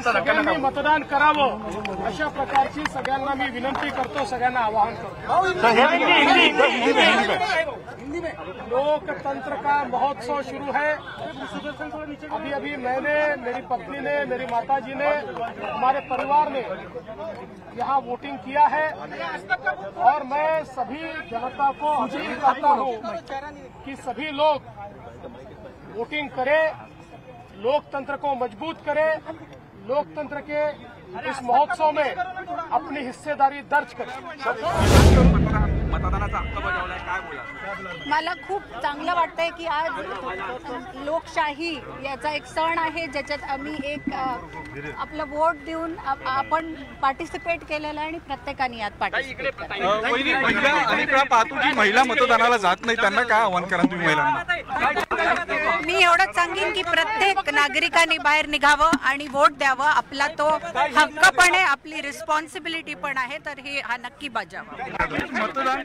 सगळ्यांनी मतदान करावं अशा प्रकारची सगळ्यांना मी विनंती करतो, सगळ्यांना आवाहन करतो। लोकतंत्र का महोत्सव शुरू है। अभी अभी मैंने, मेरी पत्नी ने, मेरी माताजी ने, हमारे परिवार ने यहाँ वोटिंग किया है और मैं सभी जनता को अपील करता हूँ कि सभी लोग वोटिंग करें, लोकतंत्र को मजबूत करें, लोकतंत्र के इस महोत्सव में अपनी हिस्सेदारी दर्ज करें। मतदानाचा हक्क बजावलाय, काय बोला? मला खूप चांगलं वाटतंय की आज लोकशाही याचा एक सण आहे, ज्याच्यात आम्ही एक आपलं वोट देऊन आपण पार्टिसिपेट केलेलं आहे आणि प्रत्येकाने यात पार्टिसिपेट केलं। महिला अनेक वेळा पाहतो की महिला मतदानाला जात नाही, त्यांना काय आव्हान करा तुम्ही महिलांना? मी एवढंच सांगेन की प्रत्येक नागरिकांनी बाहेर निघावं आणि वोट द्यावं। आपला तो हक्क पण आहे, आपली रिस्पॉन्सिबिलिटी पण आहे, तर हे हा नक्की बजावा। मतदान